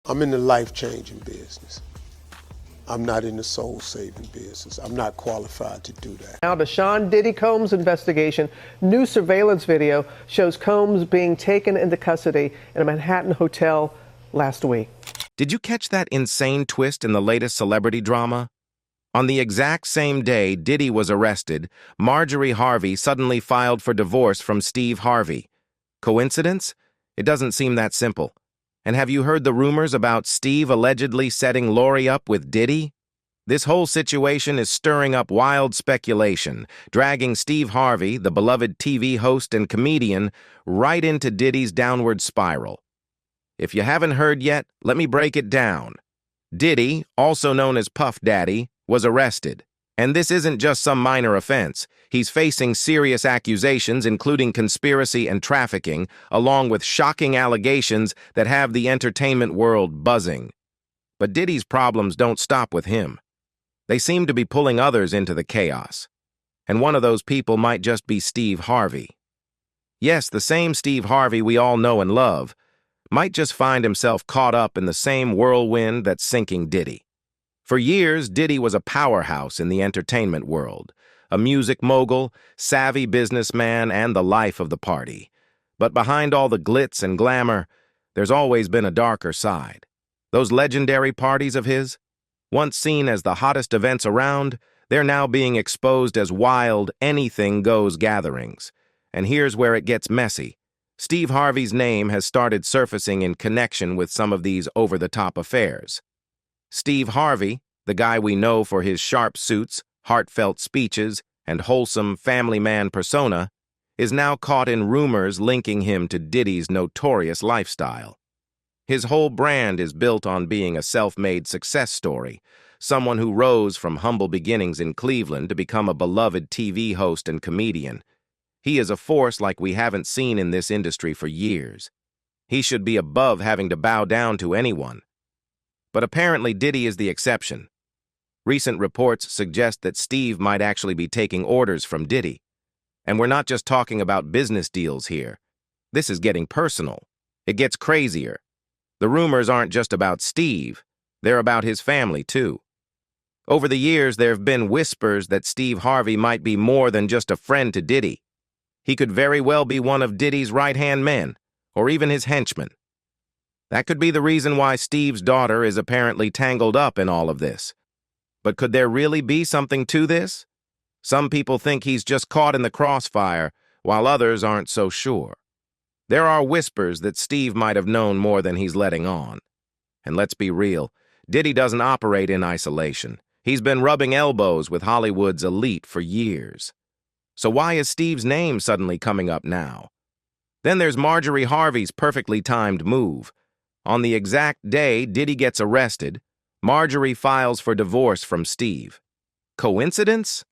I'm in the life-changing business. I'm not in the soul-saving business. I'm not qualified to do that. Now to Sean Diddy Combs' investigation. New surveillance video shows Combs being taken into custody in a Manhattan hotel last week. Did you catch that insane twist in the latest celebrity drama? On the exact same day Diddy was arrested, Marjorie Harvey suddenly filed for divorce from Steve Harvey. Coincidence? It doesn't seem that simple. And have you heard the rumors about Steve allegedly setting Lori up with Diddy? This whole situation is stirring up wild speculation, dragging Steve Harvey, the beloved TV host and comedian, right into Diddy's downward spiral. If you haven't heard yet, let me break it down. Diddy, also known as Puff Daddy, was arrested. And this isn't just some minor offense. He's facing serious accusations, including conspiracy and trafficking, along with shocking allegations that have the entertainment world buzzing. But Diddy's problems don't stop with him. They seem to be pulling others into the chaos. And one of those people might just be Steve Harvey. Yes, the same Steve Harvey we all know and love might just find himself caught up in the same whirlwind that's sinking Diddy. For years, Diddy was a powerhouse in the entertainment world, a music mogul, savvy businessman, and the life of the party. But behind all the glitz and glamour, there's always been a darker side. Those legendary parties of his, once seen as the hottest events around, they're now being exposed as wild, anything-goes gatherings. And here's where it gets messy. Steve Harvey's name has started surfacing in connection with some of these over-the-top affairs. Steve Harvey, the guy we know for his sharp suits, heartfelt speeches, and wholesome family man persona, is now caught in rumors linking him to Diddy's notorious lifestyle. His whole brand is built on being a self-made success story, someone who rose from humble beginnings in Cleveland to become a beloved TV host and comedian. He is a force like we haven't seen in this industry for years. He should be above having to bow down to anyone. But apparently Diddy is the exception. Recent reports suggest that Steve might actually be taking orders from Diddy. And we're not just talking about business deals here. This is getting personal. It gets crazier. The rumors aren't just about Steve. They're about his family, too. Over the years, there have been whispers that Steve Harvey might be more than just a friend to Diddy. He could very well be one of Diddy's right-hand men, or even his henchman. That could be the reason why Steve's daughter is apparently tangled up in all of this. But could there really be something to this? Some people think he's just caught in the crossfire, while others aren't so sure. There are whispers that Steve might have known more than he's letting on. And let's be real, Diddy doesn't operate in isolation. He's been rubbing elbows with Hollywood's elite for years. So why is Steve's name suddenly coming up now? Then there's Marjorie Harvey's perfectly timed move. On the exact day Diddy gets arrested, Marjorie files for divorce from Steve. Coincidence?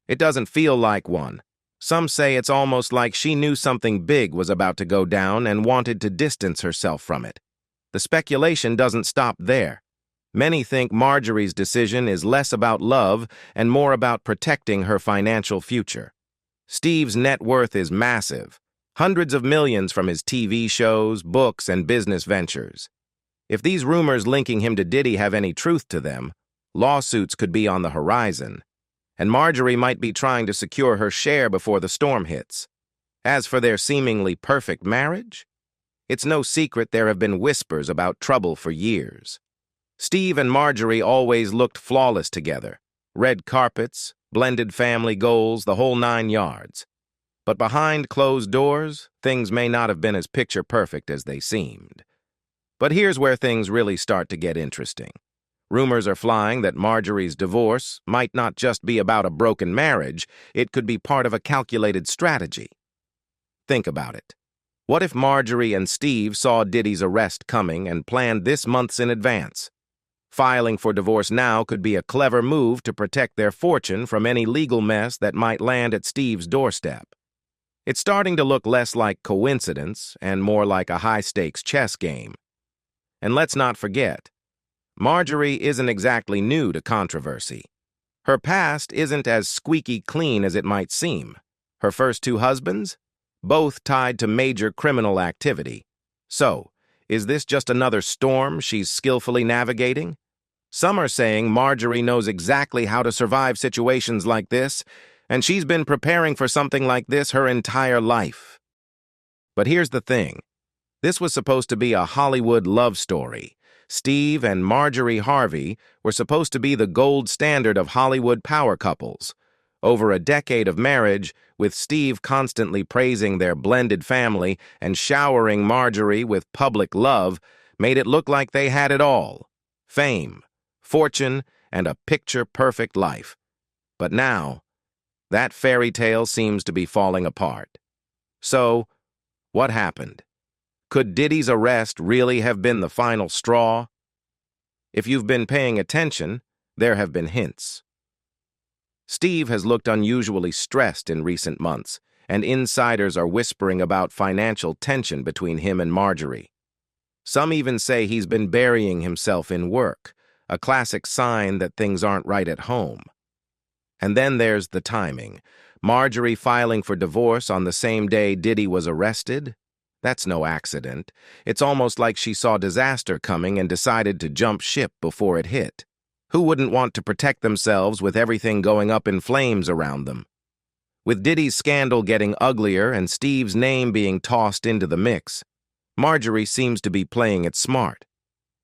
It doesn't feel like one. Some say it's almost like she knew something big was about to go down and wanted to distance herself from it. The speculation doesn't stop there. Many think Marjorie's decision is less about love and more about protecting her financial future. Steve's net worth is massive. Hundreds of millions from his TV shows, books, and business ventures. If these rumors linking him to Diddy have any truth to them, lawsuits could be on the horizon, and Marjorie might be trying to secure her share before the storm hits. As for their seemingly perfect marriage, it's no secret there have been whispers about trouble for years. Steve and Marjorie always looked flawless together. Red carpets, blended family goals, the whole 9 yards. But behind closed doors, things may not have been as picture-perfect as they seemed. But here's where things really start to get interesting. Rumors are flying that Marjorie's divorce might not just be about a broken marriage, it could be part of a calculated strategy. Think about it. What if Marjorie and Steve saw Diddy's arrest coming and planned this months in advance? Filing for divorce now could be a clever move to protect their fortune from any legal mess that might land at Steve's doorstep. It's starting to look less like coincidence and more like a high-stakes chess game. And let's not forget, Marjorie isn't exactly new to controversy. Her past isn't as squeaky clean as it might seem. Her first 2 husbands? Both tied to major criminal activity. So, Is this just another storm she's skillfully navigating? Some are saying Marjorie knows exactly how to survive situations like this, and she's been preparing for something like this her entire life. But here's the thing. This was supposed to be a Hollywood love story. Steve and Marjorie Harvey were supposed to be the gold standard of Hollywood power couples. Over a decade of marriage, with Steve constantly praising their blended family and showering Marjorie with public love, made it look like they had it all: fame, fortune, and a picture-perfect life. But now, that fairy tale seems to be falling apart. So, what happened? Could Diddy's arrest really have been the final straw? If you've been paying attention, there have been hints. Steve has looked unusually stressed in recent months, and insiders are whispering about financial tension between him and Marjorie. Some even say he's been burying himself in work, a classic sign that things aren't right at home. And then there's the timing. Marjorie filing for divorce on the same day Diddy was arrested? That's no accident. It's almost like she saw disaster coming and decided to jump ship before it hit. Who wouldn't want to protect themselves with everything going up in flames around them? With Diddy's scandal getting uglier and Steve's name being tossed into the mix, Marjorie seems to be playing it smart.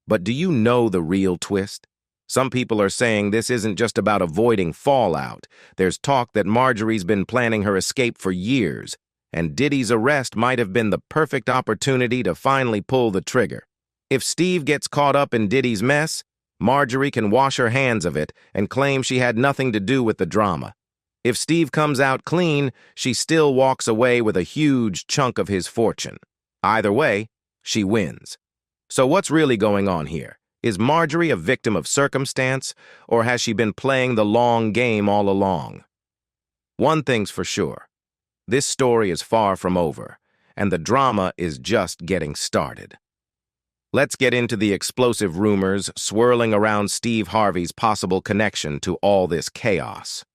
But do you know the real twist? Some people are saying this isn't just about avoiding fallout. There's talk that Marjorie's been planning her escape for years, and Diddy's arrest might have been the perfect opportunity to finally pull the trigger. If Steve gets caught up in Diddy's mess, Marjorie can wash her hands of it and claim she had nothing to do with the drama. If Steve comes out clean, she still walks away with a huge chunk of his fortune. Either way, she wins. So what's really going on here? Is Marjorie a victim of circumstance, or has she been playing the long game all along? One thing's for sure. This story is far from over, and the drama is just getting started. Let's get into the explosive rumors swirling around Steve Harvey's possible connection to all this chaos.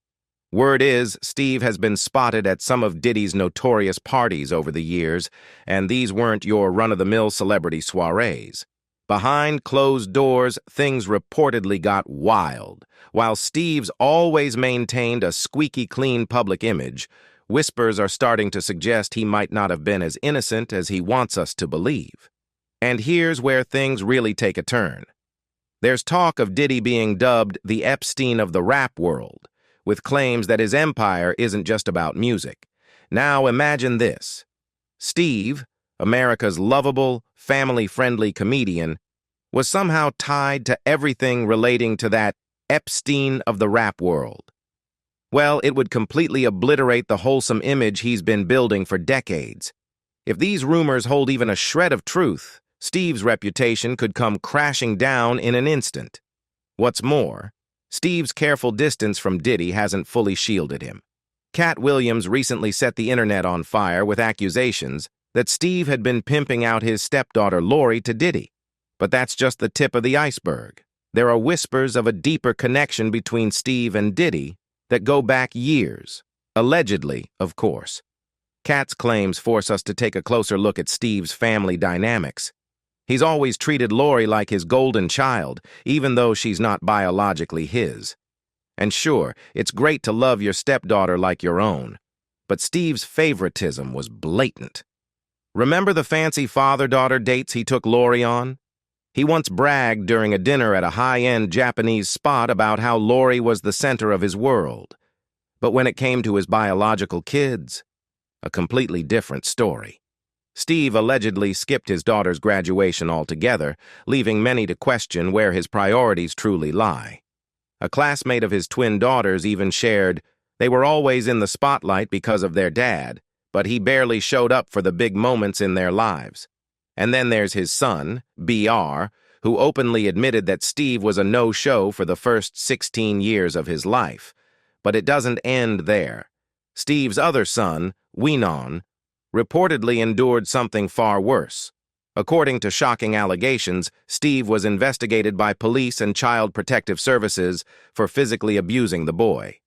Word is, Steve has been spotted at some of Diddy's notorious parties over the years, and these weren't your run-of-the-mill celebrity soirees. Behind closed doors, things reportedly got wild. While Steve's always maintained a squeaky clean public image, whispers are starting to suggest he might not have been as innocent as he wants us to believe. And here's where things really take a turn. There's talk of Diddy being dubbed the Epstein of the rap world, with claims that his empire isn't just about music. Now imagine this. Steve, America's lovable, family-friendly comedian, was somehow tied to everything relating to that Epstein of the rap world. Well, it would completely obliterate the wholesome image he's been building for decades. If these rumors hold even a shred of truth, Steve's reputation could come crashing down in an instant. What's more, Steve's careful distance from Diddy hasn't fully shielded him. Cat Williams recently set the internet on fire with accusations that Steve had been pimping out his stepdaughter Lori to Diddy. But that's just the tip of the iceberg. There are whispers of a deeper connection between Steve and Diddy that go back years. Allegedly, of course. Cat's claims force us to take a closer look at Steve's family dynamics. He's always treated Lori like his golden child, even though she's not biologically his. And sure, it's great to love your stepdaughter like your own, but Steve's favoritism was blatant. Remember the fancy father-daughter dates he took Lori on? He once bragged during a dinner at a high-end Japanese spot about how Lori was the center of his world. But when it came to his biological kids, a completely different story. Steve allegedly skipped his daughter's graduation altogether, leaving many to question where his priorities truly lie. A classmate of his twin daughters even shared, they were always in the spotlight because of their dad, but he barely showed up for the big moments in their lives. And then there's his son, BR, who openly admitted that Steve was a no-show for the first 16 years of his life. But it doesn't end there. Steve's other son, Winon, reportedly endured something far worse. According to shocking allegations, Steve was investigated by police and child protective services for physically abusing the boy.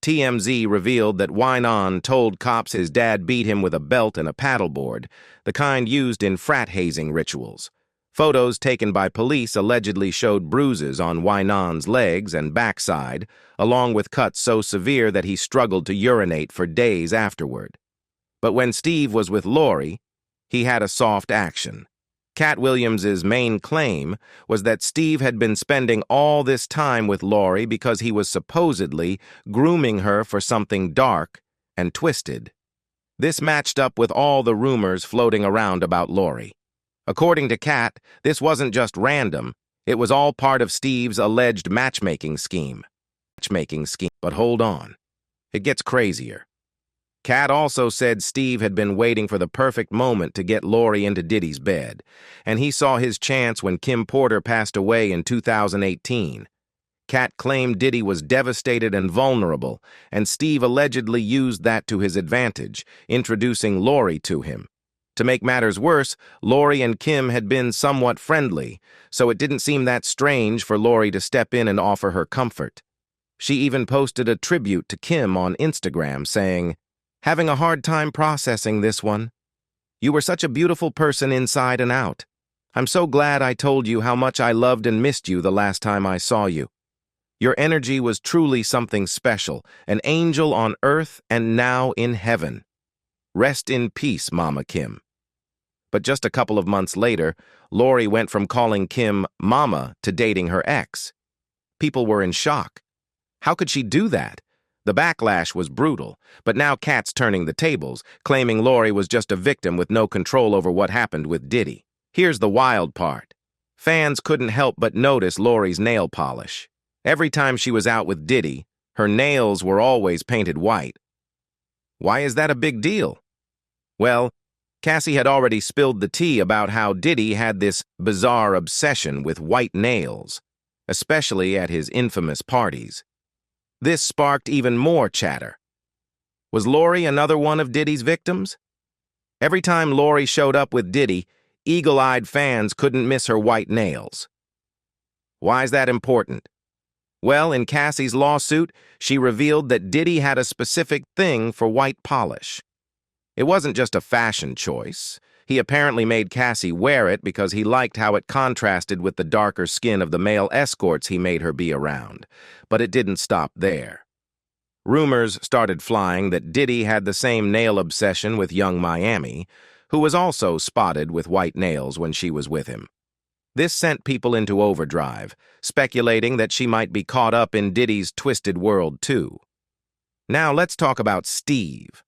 TMZ revealed that Wynon told cops his dad beat him with a belt and a paddleboard, the kind used in frat hazing rituals. Photos taken by police allegedly showed bruises on Wynon's legs and backside, along with cuts so severe that he struggled to urinate for days afterward. But when Steve was with Lori, he had a soft action. Cat Williams's main claim was that Steve had been spending all this time with Lori because he was supposedly grooming her for something dark and twisted. This matched up with all the rumors floating around about Lori. According to Cat, this wasn't just random, it was all part of Steve's alleged matchmaking scheme. But hold on. It gets crazier. Cat also said Steve had been waiting for the perfect moment to get Lori into Diddy's bed, and he saw his chance when Kim Porter passed away in 2018. Cat claimed Diddy was devastated and vulnerable, and Steve allegedly used that to his advantage, introducing Lori to him. To make matters worse, Lori and Kim had been somewhat friendly, so it didn't seem that strange for Lori to step in and offer her comfort. She even posted a tribute to Kim on Instagram, saying, "Having a hard time processing this one. You were such a beautiful person inside and out. I'm so glad I told you how much I loved and missed you the last time I saw you. Your energy was truly something special, an angel on earth and now in heaven. Rest in peace, Mama Kim." But just a couple of months later, Lori went from calling Kim Mama to dating her ex. People were in shock. How could she do that? The backlash was brutal, but now Cat's turning the tables, claiming Lori was just a victim with no control over what happened with Diddy. Here's the wild part. Fans couldn't help but notice Lori's nail polish. Every time she was out with Diddy, her nails were always painted white. Why is that a big deal? Well, Cassie had already spilled the tea about how Diddy had this bizarre obsession with white nails, especially at his infamous parties. This sparked even more chatter. Was Lori another one of Diddy's victims? Every time Lori showed up with Diddy, eagle-eyed fans couldn't miss her white nails. Why is that important? Well, in Cassie's lawsuit, she revealed that Diddy had a specific thing for white polish. It wasn't just a fashion choice. He apparently made Cassie wear it because he liked how it contrasted with the darker skin of the male escorts he made her be around. But it didn't stop there. Rumors started flying that Diddy had the same nail obsession with young Miami, who was also spotted with white nails when she was with him. This sent people into overdrive, speculating that she might be caught up in Diddy's twisted world too. Now let's talk about Steve.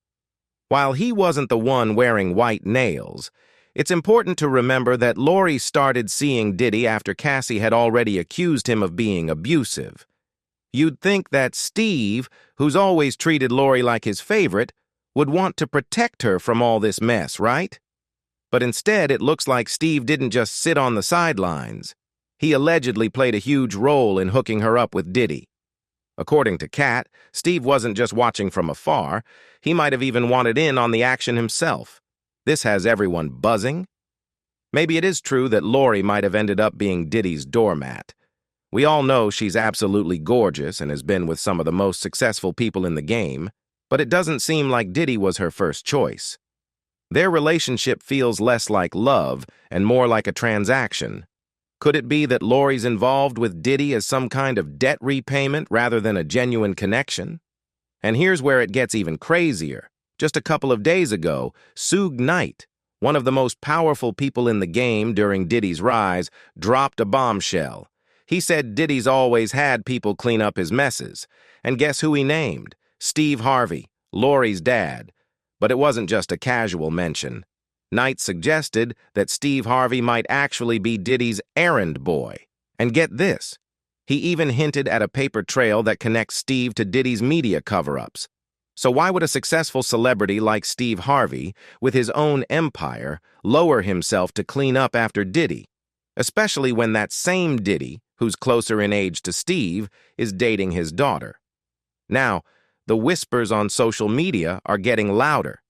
While he wasn't the one wearing white nails, it's important to remember that Lori started seeing Diddy after Cassie had already accused him of being abusive. You'd think that Steve, who's always treated Lori like his favorite, would want to protect her from all this mess, right? But instead, it looks like Steve didn't just sit on the sidelines. He allegedly played a huge role in hooking her up with Diddy. According to Cat, Steve wasn't just watching from afar, he might have even wanted in on the action himself. This has everyone buzzing. Maybe it is true that Lori might have ended up being Diddy's doormat. We all know she's absolutely gorgeous and has been with some of the most successful people in the game, but it doesn't seem like Diddy was her first choice. Their relationship feels less like love and more like a transaction. Could it be that Lori's involved with Diddy as some kind of debt repayment rather than a genuine connection? And here's where it gets even crazier. Just a couple of days ago, Suge Knight, one of the most powerful people in the game during Diddy's rise, dropped a bombshell. He said Diddy's always had people clean up his messes. And guess who he named? Steve-Harvey, Lori's dad. But it wasn't just a casual mention. Knight suggested that Steve-Harvey might actually be Diddy's errand boy. And get this, he even hinted at a paper trail that connects Steve to Diddy's media cover-ups. So why would a successful celebrity like Steve-Harvey, with his own empire, lower himself to clean up after Diddy? Especially when that same Diddy, who's closer in age to Steve, is dating his daughter. Now, the whispers on social media are getting louder.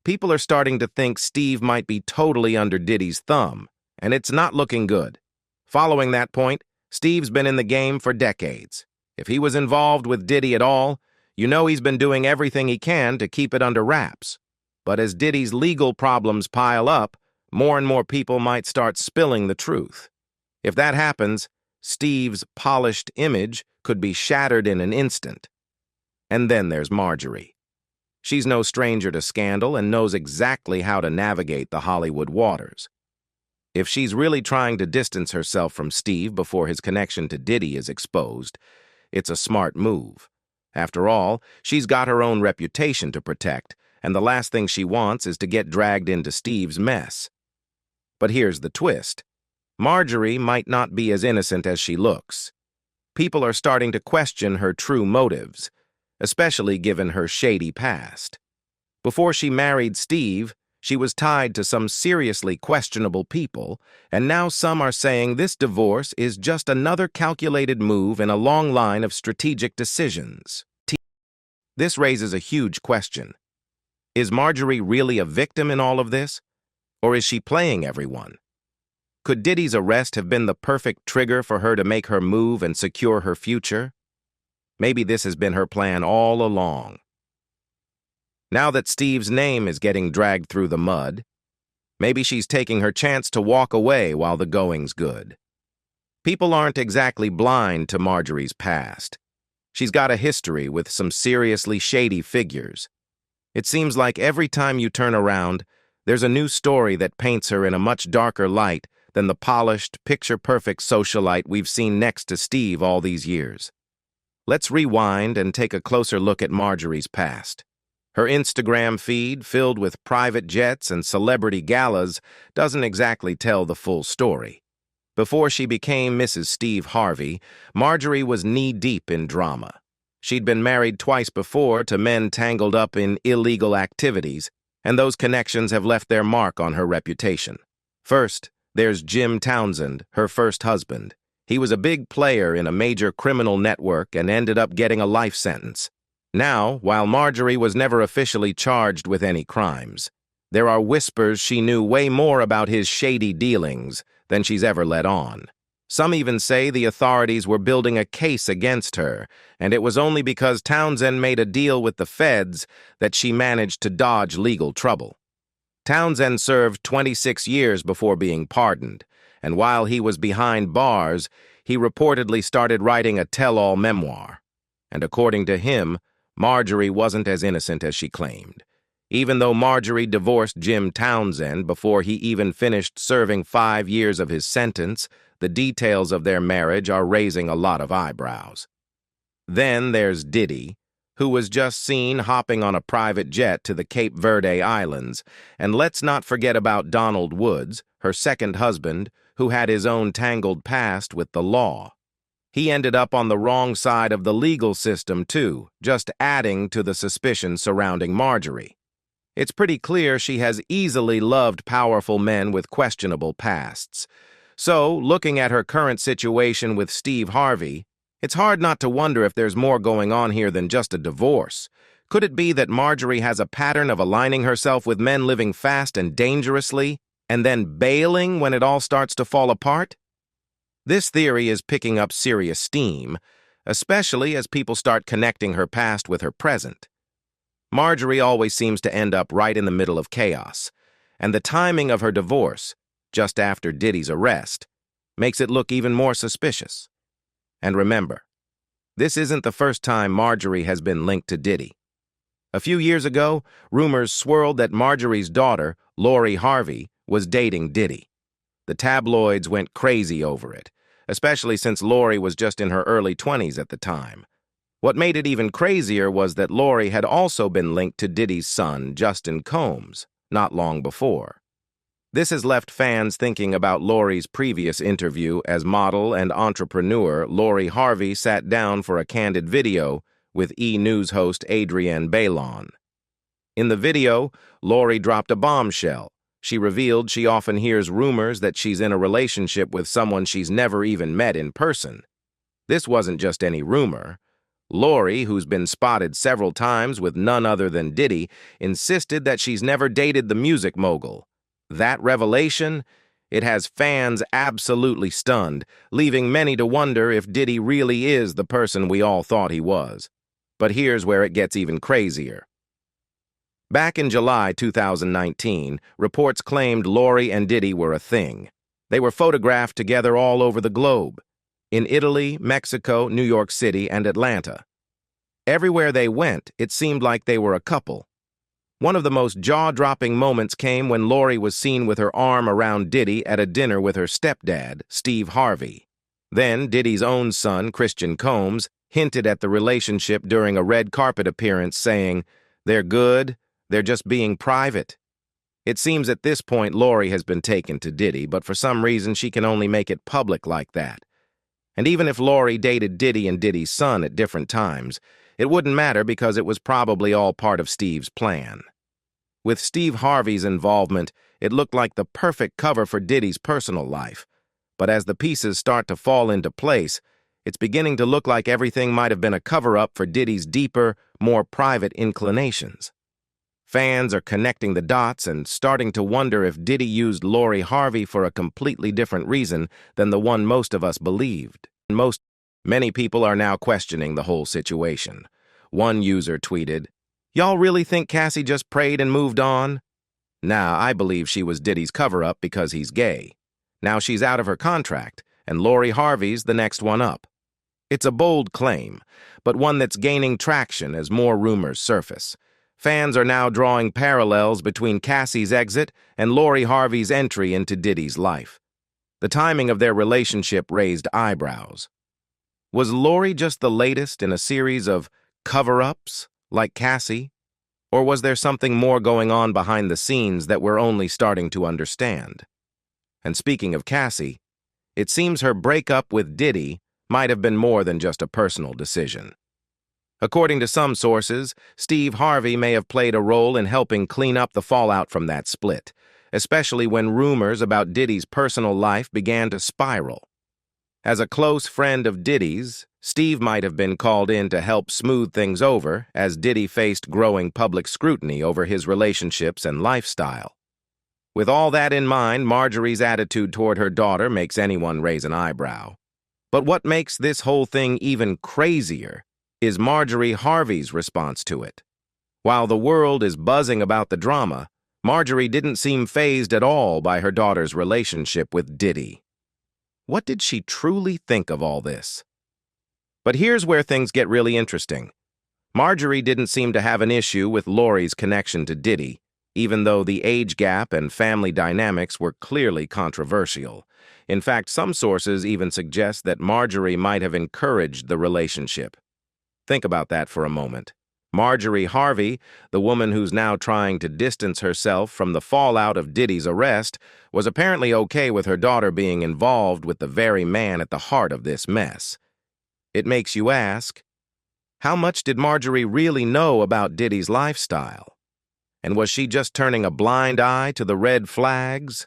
People are starting to think Steve might be totally under Diddy's thumb, and it's not looking good. Following that point, Steve's been in the game for decades. If he was involved with Diddy at all, You know he's been doing everything he can to keep it under wraps. But as Diddy's legal problems pile up, more and more people might start spilling the truth. If that happens, Steve's polished image could be shattered in an instant. And then there's Marjorie. She's no stranger to scandal and knows exactly how to navigate the Hollywood waters. If she's really trying to distance herself from Steve before his connection to Diddy is exposed, it's a smart move. After all, she's got her own reputation to protect, and the last thing she wants is to get dragged into Steve's mess. But here's the twist. Marjorie might not be as innocent as she looks. People are starting to question her true motives, especially given her shady past. Before she married Steve, she was tied to some seriously questionable people, and now some are saying this divorce is just another calculated move in a long line of strategic decisions. This raises a huge question. Is Marjorie really a victim in all of this? Or is she playing everyone? Could Diddy's arrest have been the perfect trigger for her to make her move and secure her future? Maybe this has been her plan all along. Now that Steve's name is getting dragged through the mud, maybe she's taking her chance to walk away while the going's good. People aren't exactly blind to Marjorie's past. She's got a history with some seriously shady figures. It seems like every time you turn around, there's a new story that paints her in a much darker light than the polished, picture-perfect socialite we've seen next to Steve all these years. Let's rewind and take a closer look at Marjorie's past. Her Instagram feed, filled with private jets and celebrity galas, doesn't exactly tell the full story. Before she became Mrs. Steve Harvey, Marjorie was knee-deep in drama. She'd been married twice before to men tangled up in illegal activities, and those connections have left their mark on her reputation. First, there's Jim Townsend, her first husband. He was a big player in a major criminal network and ended up getting a life sentence. Now, while Marjorie was never officially charged with any crimes, there are whispers she knew way more about his shady dealings than she's ever let on. Some even say the authorities were building a case against her, and it was only because Townsend made a deal with the feds that she managed to dodge legal trouble. Townsend served 26 years before being pardoned, and while he was behind bars, he reportedly started writing a tell-all memoir. And according to him, Marjorie wasn't as innocent as she claimed. Even though Marjorie divorced Jim Townsend before he even finished serving 5 years of his sentence, the details of their marriage are raising a lot of eyebrows. Then there's Diddy, who was just seen hopping on a private jet to the Cape Verde Islands, and let's not forget about Donald Woods, her second husband, who had his own tangled past with the law. He ended up on the wrong side of the legal system, too, just adding to the suspicion surrounding Marjorie. It's pretty clear she has easily loved powerful men with questionable pasts. So, looking at her current situation with Steve Harvey, it's hard not to wonder if there's more going on here than just a divorce. Could it be that Marjorie has a pattern of aligning herself with men living fast and dangerously, and then bailing when it all starts to fall apart? This theory is picking up serious steam, especially as people start connecting her past with her present. Marjorie always seems to end up right in the middle of chaos, and the timing of her divorce, just after Diddy's arrest, makes it look even more suspicious. And remember, this isn't the first time Marjorie has been linked to Diddy. A few years ago, rumors swirled that Marjorie's daughter, Diddy-Harvey, was dating Diddy. The tabloids went crazy over it, especially since Lori was just in her early 20s at the time. What made it even crazier was that Lori had also been linked to Diddy's son, Justin Combs, not long before. This has left fans thinking about Lori's previous interview as model and entrepreneur Diddy-Harvey sat down for a candid video with E! News host Adrienne Bailon. In the video, Lori dropped a bombshell. She revealed she often hears rumors that she's in a relationship with someone she's never even met in person. This wasn't just any rumor. Lori, who's been spotted several times with none other than Diddy, insisted that she's never dated the music mogul. That revelation, it has fans absolutely stunned, leaving many to wonder if Diddy really is the person we all thought he was. But here's where it gets even crazier. Back in July 2019, reports claimed Lori and Diddy were a thing. They were photographed together all over the globe, in Italy, Mexico, New York City, and Atlanta. Everywhere they went, it seemed like they were a couple. One of the most jaw-dropping moments came when Lori was seen with her arm around Diddy at a dinner with her stepdad, Steve-Harvey. Then, Diddy's own son, Christian Combs, hinted at the relationship during a red carpet appearance, saying, "They're good, they're just being private." It seems at this point Lori has been taken to Diddy, but for some reason she can only make it public like that. And even if Lori dated Diddy and Diddy's son at different times, it wouldn't matter because it was probably all part of Steve's plan. With Steve-Harvey's involvement, it looked like the perfect cover for Diddy's personal life. But as the pieces start to fall into place, it's beginning to look like everything might have been a cover-up for Diddy's deeper, more private inclinations. Fans are connecting the dots and starting to wonder if Diddy used Lori Harvey for a completely different reason than the one most of us believed. Many people are now questioning the whole situation. One user tweeted, "Y'all really think Cassie just prayed and moved on?" Nah, I believe she was Diddy's cover-up because he's gay. Now she's out of her contract, and Lori Harvey's the next one up. It's a bold claim, but one that's gaining traction as more rumors surface. Fans are now drawing parallels between Cassie's exit and Lori Harvey's entry into Diddy's life. The timing of their relationship raised eyebrows. Was Lori just the latest in a series of cover-ups like Cassie? Or was there something more going on behind the scenes that we're only starting to understand? And speaking of Cassie, it seems her breakup with Diddy might have been more than just a personal decision. According to some sources, Steve-Harvey may have played a role in helping clean up the fallout from that split, especially when rumors about Diddy's personal life began to spiral. As a close friend of Diddy's, Steve might have been called in to help smooth things over as Diddy faced growing public scrutiny over his relationships and lifestyle. With all that in mind, Marjorie's attitude toward her daughter makes anyone raise an eyebrow. But what makes this whole thing even crazier is Marjorie Harvey's response to it. While the world is buzzing about the drama, Marjorie didn't seem fazed at all by her daughter's relationship with Diddy. What did she truly think of all this? But here's where things get really interesting. Marjorie didn't seem to have an issue with Lori's connection to Diddy, even though the age gap and family dynamics were clearly controversial. In fact, some sources even suggest that Marjorie might have encouraged the relationship. Think about that for a moment. Marjorie Harvey, the woman who's now trying to distance herself from the fallout of Diddy's arrest, was apparently okay with her daughter being involved with the very man at the heart of this mess. It makes you ask, how much did Marjorie really know about Diddy's lifestyle? And was she just turning a blind eye to the red flags?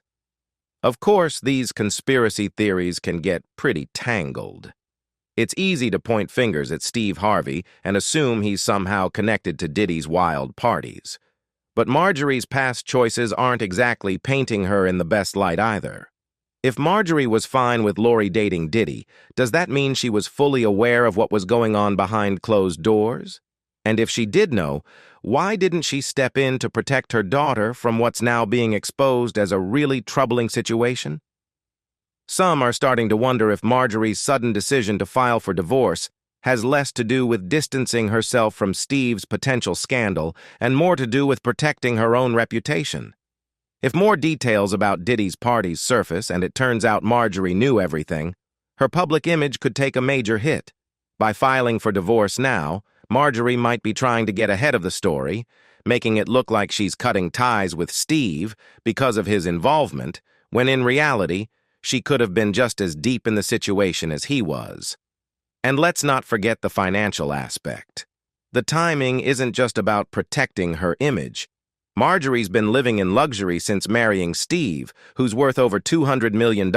Of course, these conspiracy theories can get pretty tangled. It's easy to point fingers at Steve-Harvey and assume he's somehow connected to Diddy's wild parties. But Marjorie's past choices aren't exactly painting her in the best light either. If Marjorie was fine with Lori dating Diddy, does that mean she was fully aware of what was going on behind closed doors? And if she did know, why didn't she step in to protect her daughter from what's now being exposed as a really troubling situation? Some are starting to wonder if Marjorie's sudden decision to file for divorce has less to do with distancing herself from Steve's potential scandal and more to do with protecting her own reputation. If more details about Diddy's parties surface and it turns out Marjorie knew everything, her public image could take a major hit. By filing for divorce now, Marjorie might be trying to get ahead of the story, making it look like she's cutting ties with Steve because of his involvement, when in reality, she could have been just as deep in the situation as he was. And let's not forget the financial aspect. The timing isn't just about protecting her image. Marjorie's been living in luxury since marrying Steve, who's worth over $200 million.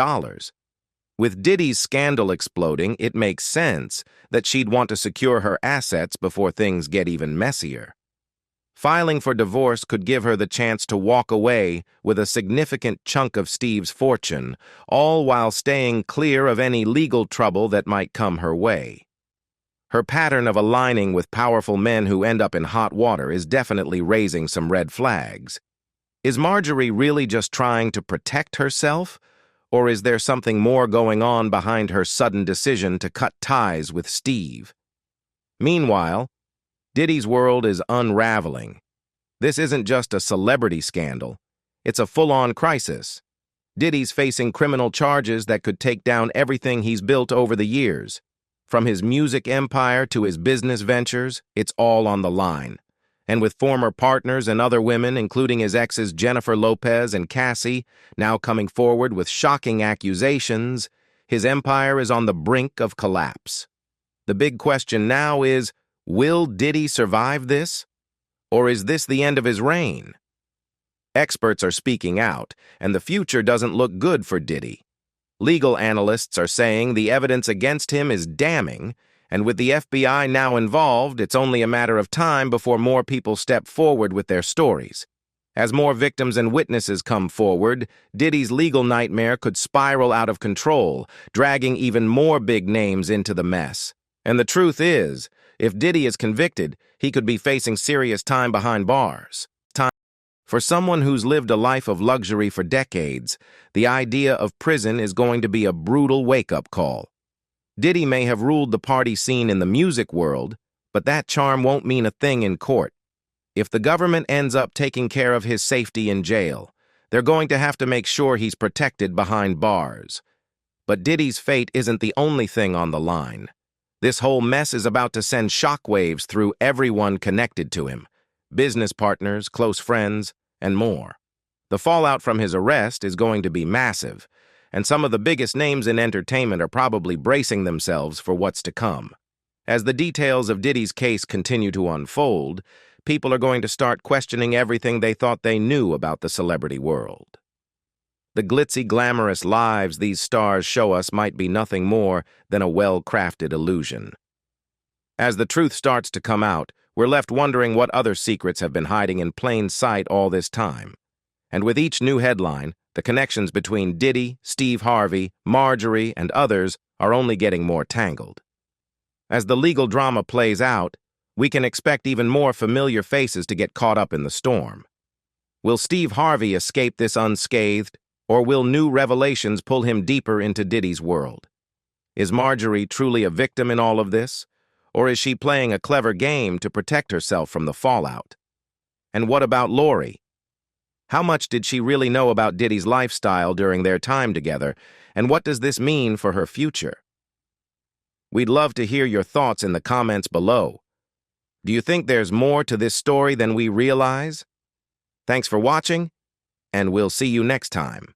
With Diddy's scandal exploding, it makes sense that she'd want to secure her assets before things get even messier. Filing for divorce could give her the chance to walk away with a significant chunk of Steve's fortune, all while staying clear of any legal trouble that might come her way. Her pattern of aligning with powerful men who end up in hot water is definitely raising some red flags. Is Marjorie really just trying to protect herself, or is there something more going on behind her sudden decision to cut ties with Steve? Meanwhile, Diddy's world is unraveling. This isn't just a celebrity scandal. It's a full-on crisis. Diddy's facing criminal charges that could take down everything he's built over the years. From his music empire to his business ventures, it's all on the line. And with former partners and other women, including his exes Jennifer Lopez and Cassie, now coming forward with shocking accusations, his empire is on the brink of collapse. The big question now is, will Diddy survive this? Or is this the end of his reign? Experts are speaking out, and the future doesn't look good for Diddy. Legal analysts are saying the evidence against him is damning, and with the FBI now involved, it's only a matter of time before more people step forward with their stories. As more victims and witnesses come forward, Diddy's legal nightmare could spiral out of control, dragging even more big names into the mess. And the truth is, if Diddy is convicted, he could be facing serious time behind bars. For someone who's lived a life of luxury for decades, the idea of prison is going to be a brutal wake-up call. Diddy may have ruled the party scene in the music world, but that charm won't mean a thing in court. If the government ends up taking care of his safety in jail, they're going to have to make sure he's protected behind bars. But Diddy's fate isn't the only thing on the line. This whole mess is about to send shockwaves through everyone connected to him: business partners, close friends, and more. The fallout from his arrest is going to be massive, and some of the biggest names in entertainment are probably bracing themselves for what's to come. As the details of Diddy's case continue to unfold, people are going to start questioning everything they thought they knew about the celebrity world. The glitzy, glamorous lives these stars show us might be nothing more than a well-crafted illusion. As the truth starts to come out, we're left wondering what other secrets have been hiding in plain sight all this time. And with each new headline, the connections between Diddy, Steve Harvey, Marjorie, and others are only getting more tangled. As the legal drama plays out, we can expect even more familiar faces to get caught up in the storm. Will Steve Harvey escape this unscathed, or will new revelations pull him deeper into Diddy's world? Is Marjorie truly a victim in all of this? Or is she playing a clever game to protect herself from the fallout? And what about Lori? How much did she really know about Diddy's lifestyle during their time together, and what does this mean for her future? We'd love to hear your thoughts in the comments below. Do you think there's more to this story than we realize? Thanks for watching, and we'll see you next time.